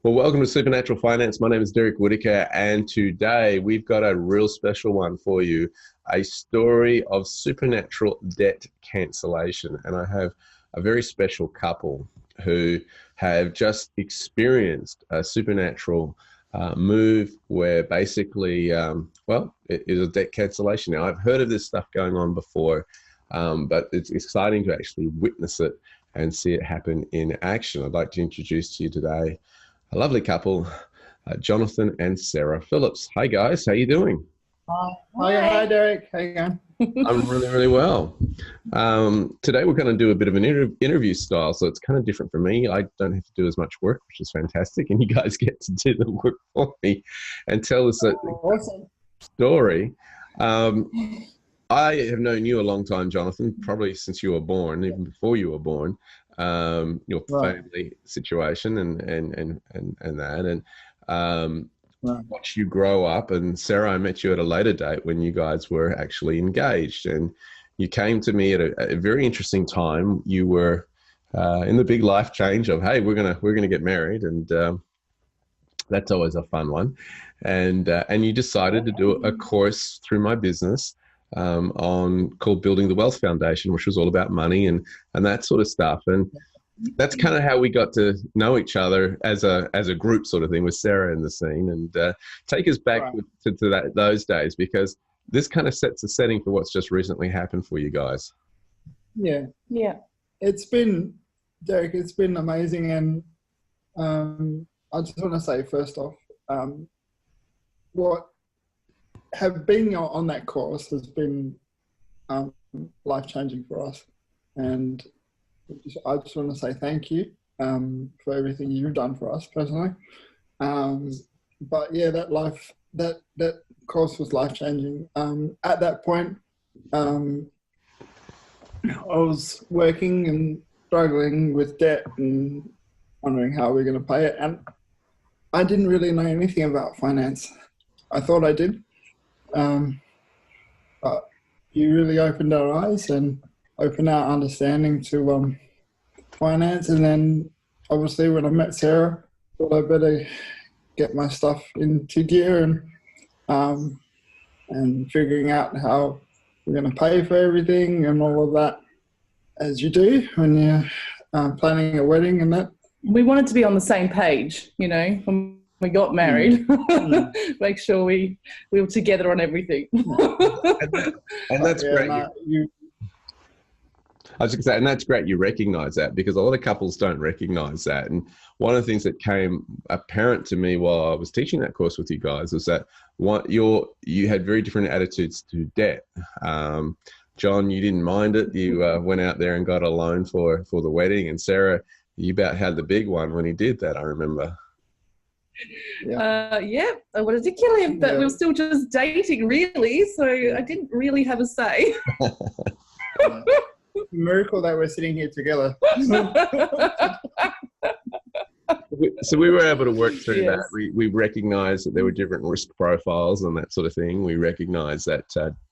Well, welcome to Supernatural Finance. My name is Derek Whitaker, and today we've got a real special one for you, a story of supernatural debt cancellation. And I have a very special couple who have just experienced a supernatural move where basically, it is a debt cancellation. Now, I've heard of this stuff going on before, but it's exciting to actually witness it and see it happen in action. I'd like to introduce to you today a lovely couple, Jonathan and Sarah Phillips. Hi guys, how you doing? Hi, Derek. How you going? I'm really, really well. Today we're going to do a bit of an interview style, so it's kind of different for me. I don't have to do as much work, which is fantastic, and you guys get to do the work for me and tell us a Awesome. story. I have known you a long time, Jonathan, probably since you were born, even before you were born. Your family situation and that, and watch you grow up. And Sarah, I met you at a later date when you guys were actually engaged, and you came to me at a very interesting time. You were in the big life change of, hey, we're gonna get married, and that's always a fun one. And you decided to do a course through my business called Building the Wealth Foundation, which was all about money and that sort of stuff. And that's kind of how we got to know each other as a group sort of thing, with Sarah in the scene. And take us back to those days, because this kind of sets the setting for what's just recently happened for you guys. Yeah. It's been, Derek, it's been amazing. And I just want to say, first off, what have been on that course has been life-changing for us, and I just want to say thank you for everything you've done for us personally. But yeah, that course was life-changing. At that point, I was working and struggling with debt and wondering how we're going to pay it, and I didn't really know anything about finance. I thought I did. But you really opened our eyes and opened our understanding to finance. And then obviously when I met Sarah, I thought I better get my stuff into gear and figuring out how we're going to pay for everything and all of that, as you do when you're planning a wedding and that. We wanted to be on the same page, when we got married. Make sure we were together on everything. And that's great. I was going to say, and that's great you recognise that, because a lot of couples don't recognise that. And one of the things that came apparent to me while I was teaching that course with you guys was that you had very different attitudes to debt. John, you didn't mind it. You went out there and got a loan for the wedding. And Sarah, you about had the big one when he did that, I remember. I wanted to kill him, but we were still just dating, really, so I didn't really have a say. Miracle that we're sitting here together. So we were able to work through that. We recognized that there were different risk profiles and that sort of thing. We recognized that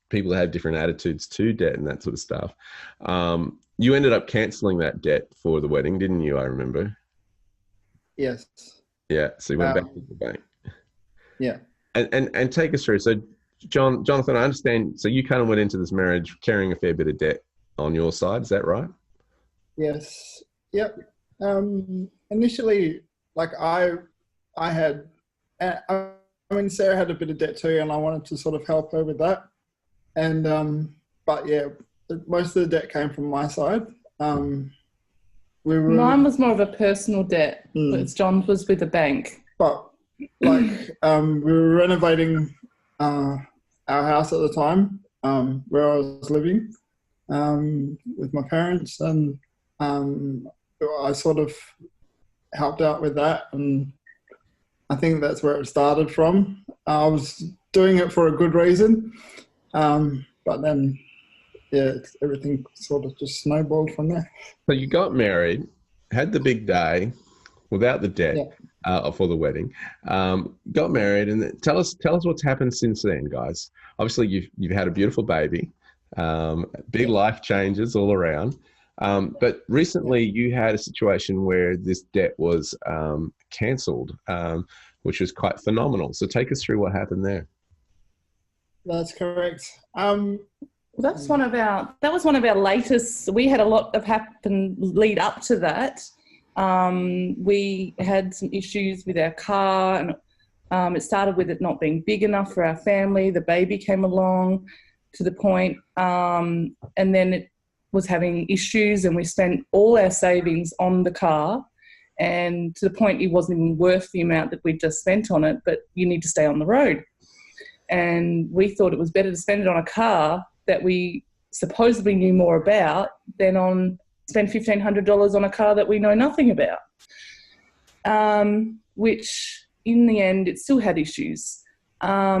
people have different attitudes to debt and that sort of stuff. You ended up cancelling that debt for the wedding, didn't you? I remember. Yes. Yeah, so you went back to the bank. Yeah. And take us through. So, Jonathan, I understand, so you kind of went into this marriage carrying a fair bit of debt on your side, is that right? Yes. Yep. Initially, like I had, Sarah had a bit of debt too, and I wanted to sort of help her with that. And, but yeah, most of the debt came from my side. Mine was more of a personal debt, but John's was with a bank. But like we were renovating our house at the time where I was living with my parents, and I sort of helped out with that, and I think that's where it started from. I was doing it for a good reason, but then everything sort of just snowballed from there. So you got married, had the big day without the debt for the wedding, got married, and tell us what's happened since then, guys. Obviously, you've had a beautiful baby, big life changes all around. But recently you had a situation where this debt was cancelled, which was quite phenomenal. So take us through what happened there. That's correct. That was one of our latest. We had a lot of happen lead up to that. We had some issues with our car, and it started with it not being big enough for our family. The baby came along to the point, and then it was having issues, and we spent all our savings on the car, and to the point it wasn't even worth the amount that we just spent on it, but you need to stay on the road. And we thought it was better to spend it on a car that we supposedly knew more about than spend $1,500 on a car that we know nothing about, which in the end it still had issues. I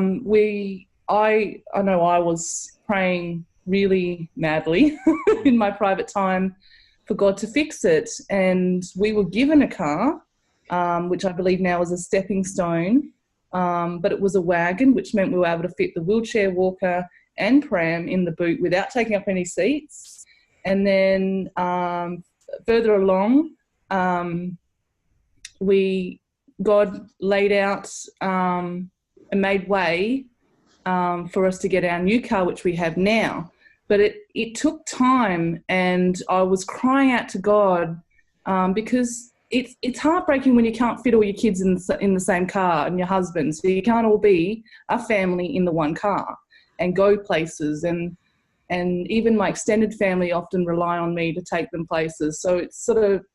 know I was praying really madly in my private time for God to fix it, and we were given a car, which I believe now is a stepping stone, but it was a wagon, which meant we were able to fit the wheelchair, walker and pram in the boot without taking up any seats. And then further along, God laid out and made way for us to get our new car, which we have now. But it took time, and I was crying out to God because it's heartbreaking when you can't fit all your kids in the same car and your husband, so you can't all be a family in the one car and go places. And even my extended family often rely on me to take them places. So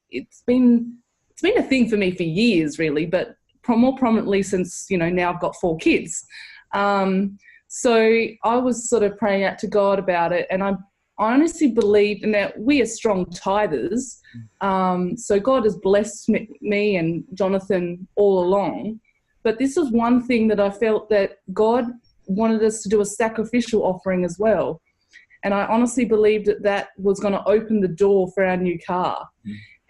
it's been a thing for me for years, really, but more prominently since, now I've got 4 kids. So I was sort of praying out to God about it, and I honestly believe, and that we are strong tithers, so God has blessed me and Jonathan all along. But this was one thing that I felt that God wanted us to do a sacrificial offering as well. And I honestly believed that was going to open the door for our new car.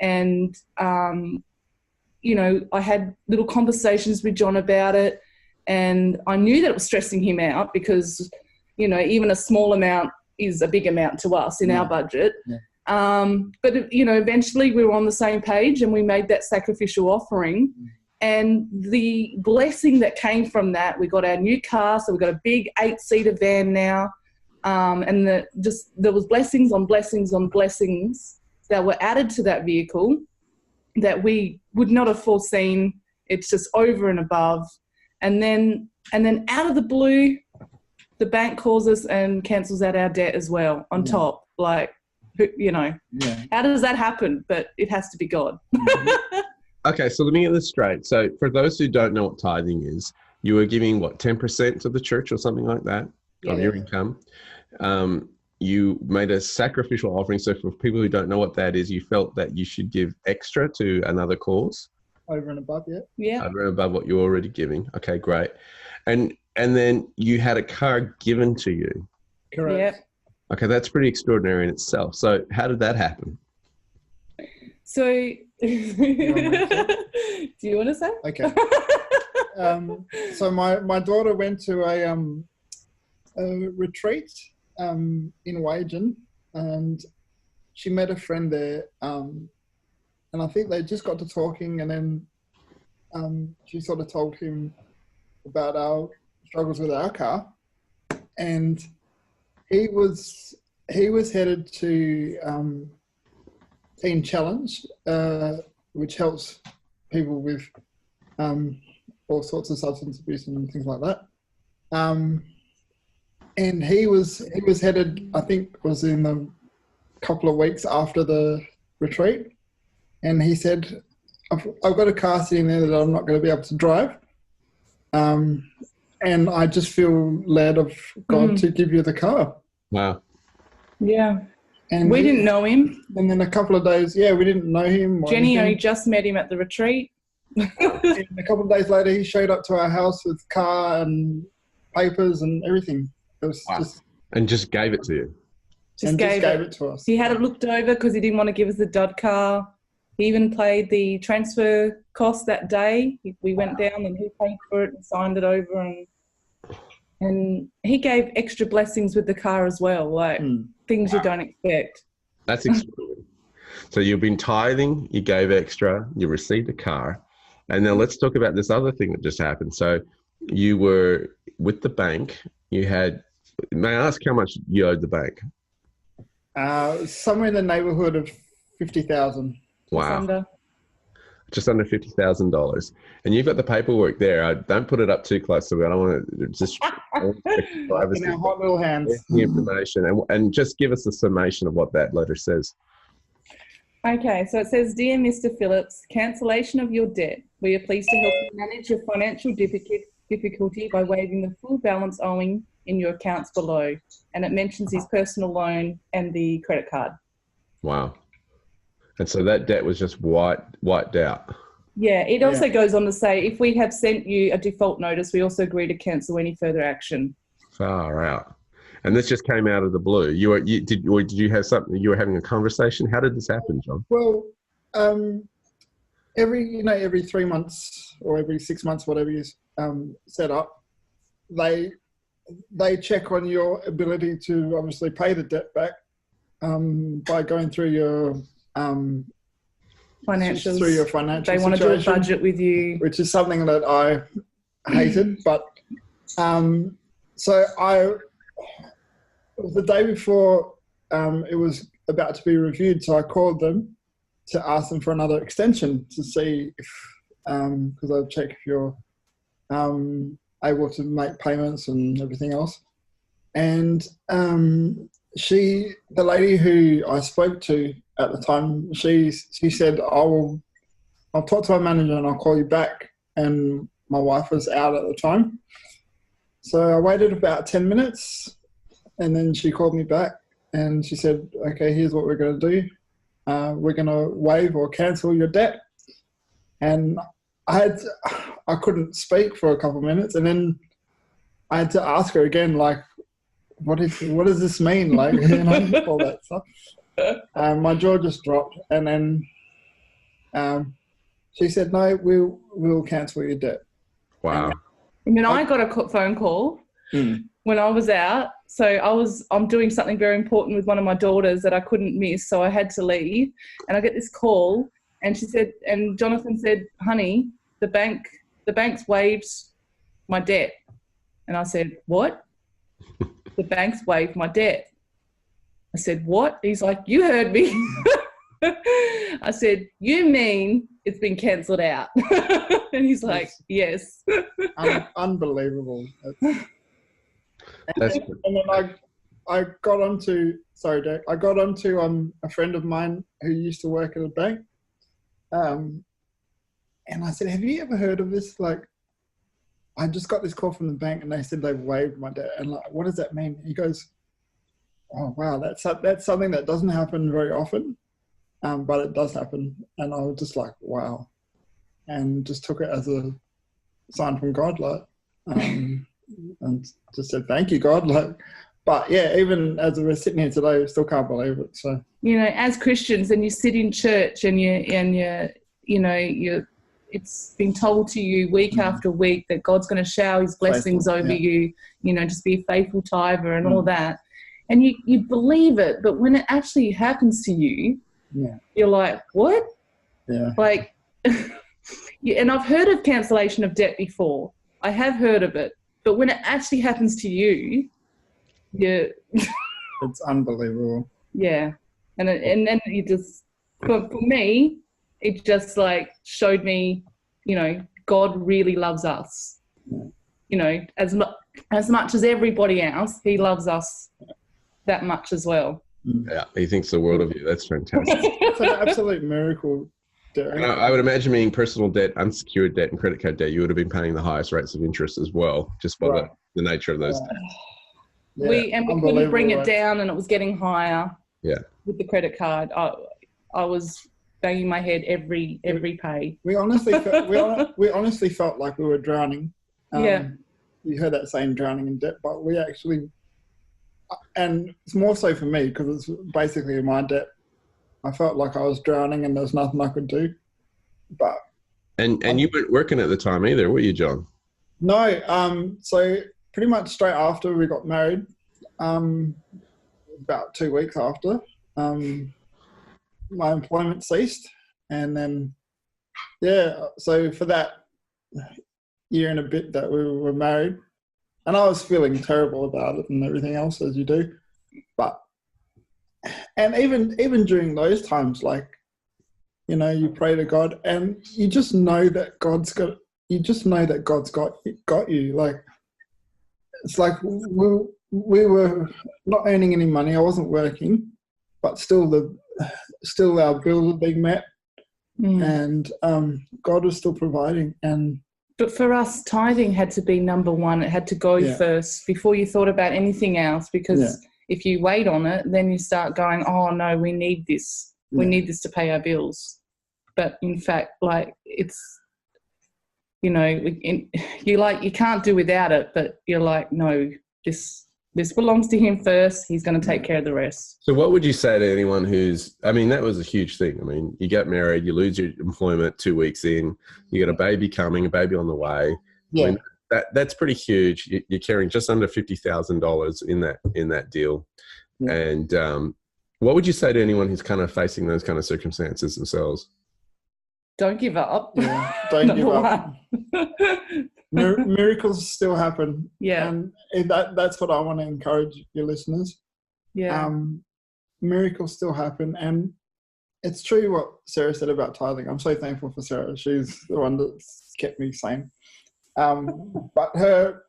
And, I had little conversations with John about it, and I knew that it was stressing him out because, even a small amount is a big amount to us in our budget. But, eventually we were on the same page, and we made that sacrificial offering. And the blessing that came from that, we got our new car, so we've got a big 8-seater van now. And there was blessings on blessings on blessings that were added to that vehicle that we would not have foreseen. It's just over and above. And then out of the blue, the bank calls us and cancels out our debt as well on top. Like, how does that happen? But it has to be God. Okay, so let me get this straight. So for those who don't know what tithing is, you were giving, 10% to the church or something like that of your income. You made a sacrificial offering. So for people who don't know what that is, you felt that you should give extra to another cause. Over and above, yeah. Over and above what you're already giving. Okay, great. And then you had a car given to you. Correct. Yep. Okay, that's pretty extraordinary in itself. So how did that happen? So, do you want to say? Okay. So my daughter went to a retreat in Wagen, and she met a friend there, and I think they just got to talking, and then she sort of told him about our struggles with our car, and he was headed to Teen Challenge, which helps people with all sorts of substance abuse and things like that. And he was headed, I think, was in a couple of weeks after the retreat, and he said, "I've got a car sitting there that I'm not going to be able to drive, and I just feel led of God to give you the car." Wow. Yeah. And we didn't know him. And then a couple of days, we didn't know him. Jenny only just met him at the retreat. And a couple of days later, he showed up to our house with car and papers and everything. It was just gave it to you. Just gave it to us. He had it looked over because he didn't want to give us the dud car. He even paid the transfer cost that day. We went down and he paid for it and signed it over, and he gave extra blessings with the car as well, like things you don't expect. That's extraordinary. So you've been tithing, you gave extra, you received a car. And now let's talk about this other thing that just happened. So you were with the bank, you had, may I ask how much you owed the bank? Somewhere in the neighbourhood of 50,000. Wow. Just under $50,000. And you've got the paperwork there. I don't put it up too close, so I don't want to just In our hot little hands. the information and just give us a summation of what that letter says. Okay, so it says, Dear Mr. Phillips, cancellation of your debt. We are pleased to help you manage your financial difficulty by waiving the full balance owing in your accounts below. And it mentions his personal loan and the credit card. Wow. And so that debt was just wiped out. Yeah, it also goes on to say, if we have sent you a default notice, we also agree to cancel any further action. Far out. And this just came out of the blue. Did you have something? You were having a conversation. How did this happen, John? Well, every 3 months or every 6 months, whatever you set up, they check on your ability to obviously pay the debt back by going through your Financials. Through your financial They want to do a situation, budget with you. which is something that I hated. But so the day before it was about to be reviewed, so I called them to ask them for another extension to see if, because I'll check if you're able to make payments and everything else. And the lady who I spoke to at the time, she said, I'll talk to my manager and I'll call you back. And my wife was out at the time. So I waited about 10 minutes and then she called me back and she said, okay, here's what we're going to do. We're going to waive or cancel your debt. And I couldn't speak for a couple of minutes, and then I had to ask her again, like, what does this mean? Like, all that stuff. My jaw just dropped, and then she said, no, we'll cancel your debt. Wow. And then I got a phone call when I was out. So I'm doing something very important with one of my daughters that I couldn't miss, so I had to leave. And I get this call, and she said, and Jonathan said, honey, the bank's waived my debt. And I said, what? The bank's waived my debt. I said, what? He's like, you heard me. I said, you mean it's been cancelled out? And he's like, yes. Unbelievable. And then I got onto, sorry, Dave, I got onto a friend of mine who used to work at a bank. And I said, have you ever heard of this? Like, I just got this call from the bank and they said they've waived my debt. And like, what does that mean? He goes, oh, wow, that's something that doesn't happen very often, but it does happen. And I was just like, wow. And just took it as a sign from God, like, and just said, thank you, God. Like, but yeah, even as we're sitting here today, we still can't believe it. So, as Christians, and you sit in church and it's been told to you week after week that God's going to shower his blessings over you, just be a faithful tither and all that. And you believe it, but when it actually happens to you, you're like, what? Yeah. Like, and I've heard of cancellation of debt before. I have heard of it. But when it actually happens to you, it's unbelievable. Yeah. And then you just, for me, it just like showed me, God really loves us. As much as everybody else, he loves us that much as well. Yeah, he thinks the world of you. That's fantastic. It's an absolute miracle. I would imagine being personal debt, unsecured debt, and credit card debt, you would have been paying the highest rates of interest as well, just by the nature of those. Yeah, we couldn't bring it down, and it was getting higher. Yeah, with the credit card, I was banging my head every pay. We honestly felt like we were drowning. You heard that saying, drowning in debt, but we actually, and it's more so for me because it's basically my debt. I felt like I was drowning and there was nothing I could do. But and you weren't working at the time either, were you, John? No. So pretty much straight after we got married, about 2 weeks after, my employment ceased, and then so for that year and a bit that we were married, and I was feeling terrible about it and everything else, as you do, and even during those times, like, you pray to God and you just know that God's got you. Like, it's like we were not earning any money. I wasn't working, but still our bills were being met, and God was still providing. But for us, tithing had to be number one. It had to go first before you thought about anything else, because if you wait on it, then you start going, oh no, we need this. We need this to pay our bills. But in fact, like, it's, you can't do without it, but you're like, no, this belongs to him first. He's going to take care of the rest. So what would you say to anyone that was a huge thing. I mean, you get married, you lose your employment 2 weeks in, you got a baby coming, a baby on the way. Yeah. I mean, that's pretty huge. You're carrying just under $50,000 in that deal. Yeah. And what would you say to anyone who's kind of facing those kind of circumstances themselves? Don't give up. Yeah, don't give up. Miracles still happen. Yeah. And that's what I want to encourage your listeners. Yeah. Miracles still happen. And it's true what Sarah said about tithing. I'm so thankful for Sarah. She's the one that's kept me sane. But her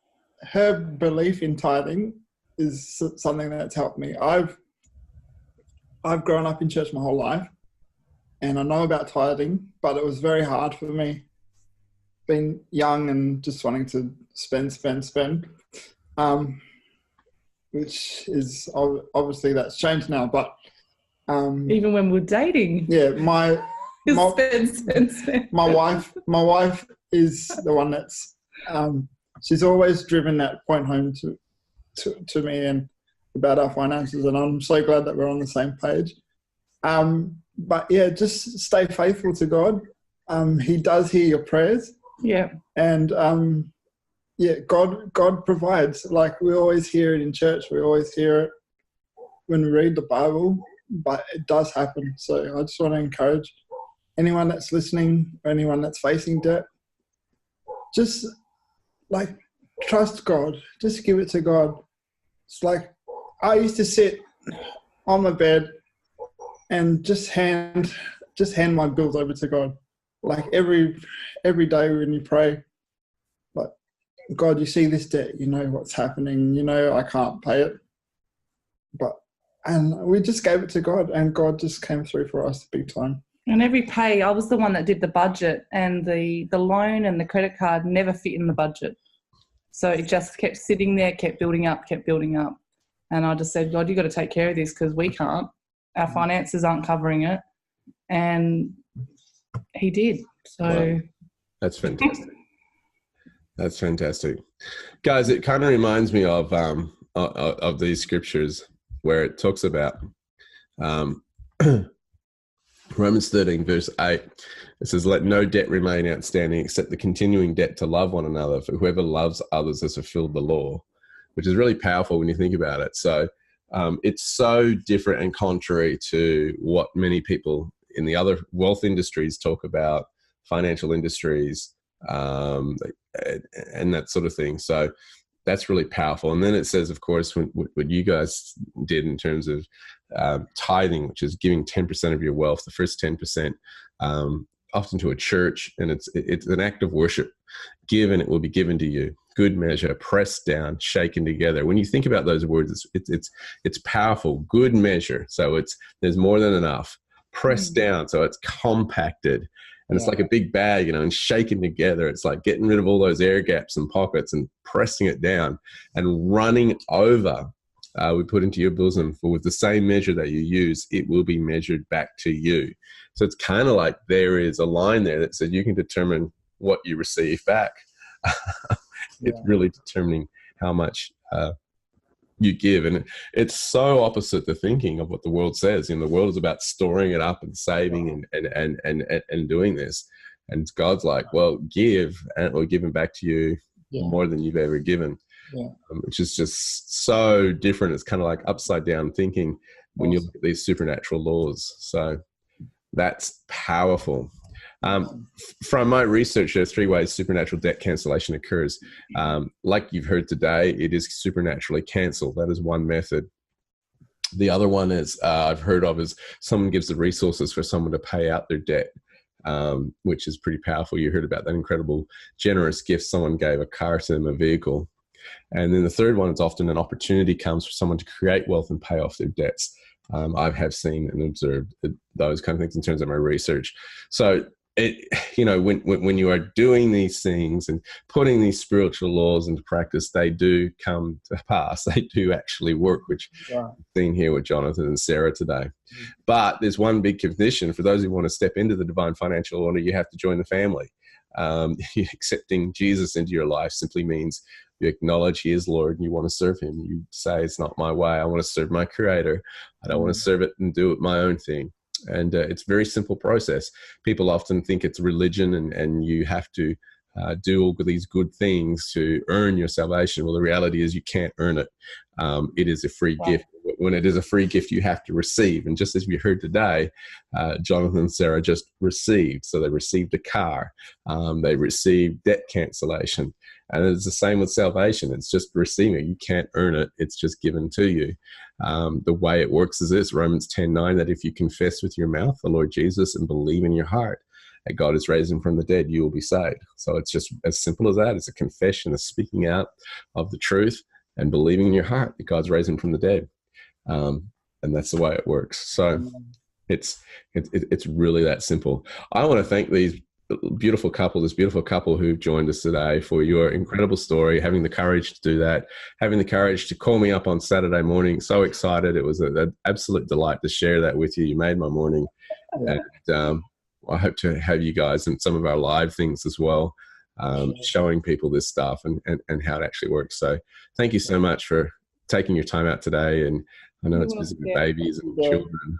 belief in tithing is something that's helped me. I've grown up in church my whole life, and I know about tithing, but it was very hard for me, being young and just wanting to spend, which is obviously that's changed now. But even when we're dating, my wife is the one that's she's always driven that point home to me and about our finances, and I'm so glad that we're on the same page. But just stay faithful to God. He does hear your prayers. Yeah. And God provides. Like, we always hear it in church. We always hear it when we read the Bible, but it does happen. So I just want to encourage anyone that's listening, or anyone that's facing debt, just like trust God. Just give it to God. It's like, I used to sit on my bed and just hand my bills over to God. Like, every day when you pray, like, God, you see this debt, you know what's happening, I can't pay it. And we just gave it to God, and God just came through for us big time. And every pay, I was the one that did the budget, and the loan and the credit card never fit in the budget. So it just kept sitting there, kept building up. And I just said, God, you've got to take care of this, because we can't. Our finances aren't covering it. And he did. So wow. That's fantastic. That's fantastic. Guys, it kind of reminds me of these scriptures where it talks about Romans 13, verse 8. It says, let no debt remain outstanding except the continuing debt to love one another, for whoever loves others has fulfilled the law, which is really powerful when you think about it. So it's so different and contrary to what many people in the other wealth industries talk about, financial industries, and that sort of thing. So that's really powerful. And then it says, of course, what you guys did in terms of tithing, which is giving 10% of your wealth, the first 10%, often to a church, and it's an act of worship. Give and it will be given to you. Good measure, pressed down, shaken together. When you think about those words, it's powerful. Good measure, so there's more than enough. Pressed down, so it's compacted, and it's like a big bag, and shaken together. It's like getting rid of all those air gaps and pockets and pressing it down and running over. We put into your bosom, for with the same measure that you use, it will be measured back to you. So it's kind of like there is a line there that says you can determine what you receive back. It's really determining how much you give. And it's so opposite the thinking of what the world says. The world is about storing it up and saving and doing this. And God's like, well, give, and it will be given back to you more than you've ever given. Which is just so different. It's kind of like upside down thinking when you look at these supernatural laws. So That's powerful. From my research, there are 3 ways supernatural debt cancellation occurs. Like you've heard today, it is supernaturally cancelled. That is one method. The other one is I've heard of is someone gives the resources for someone to pay out their debt, which is pretty powerful. You heard about that incredible generous gift. Someone gave a car to them, a vehicle. And then the third one is often an opportunity comes for someone to create wealth and pay off their debts. I have seen and observed those kind of things in terms of my research. So when you are doing these things and putting these spiritual laws into practice, they do come to pass. They do actually work, which I've seen here with Jonathan and Sarah today. But there's one big condition. For those who want to step into the divine financial order, you have to join the family. Accepting Jesus into your life simply means you acknowledge he is Lord and you want to serve him. You say, it's not my way. I want to serve my creator. I don't want to serve it and do it my own thing. And it's a very simple process. People often think it's religion and you have to do all of these good things to earn your salvation. Well, the reality is you can't earn it. It is a free gift. When it is a free gift, you have to receive. And just as we heard today, Jonathan and Sarah just received. So they received a car. They received debt cancellation. And it's the same with salvation. It's just receiving. You can't earn it. It's just given to you. The way it works is this, Romans 10:9, that if you confess with your mouth the Lord Jesus and believe in your heart that God has raised him from the dead, you will be saved. So it's just as simple as that. It's a confession, a speaking out of the truth and believing in your heart that God's raised him from the dead. And that's the way it works. So it's really that simple. I want to thank this beautiful couple who've joined us today for your incredible story, having the courage to do that, having the courage to call me up on Saturday morning. So excited. It was an absolute delight to share that with you. You made my morning. And I hope to have you guys in some of our live things as well, showing people this stuff and how it actually works. So thank you so much for taking your time out today. And I know it's busy with babies and children.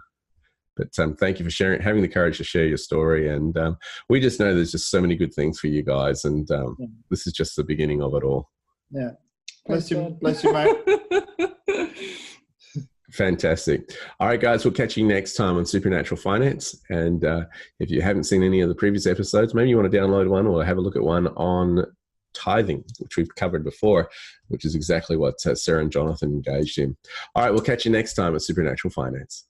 But thank you for sharing, having the courage to share your story. And we just know there's just so many good things for you guys. And this is just the beginning of it all. Yeah. Bless you, mate. Fantastic. All right, guys, we'll catch you next time on Supernatural Finance. And if you haven't seen any of the previous episodes, maybe you want to download one or have a look at one on tithing, which we've covered before, which is exactly what Sarah and Jonathan engaged in. All right, we'll catch you next time at Supernatural Finance.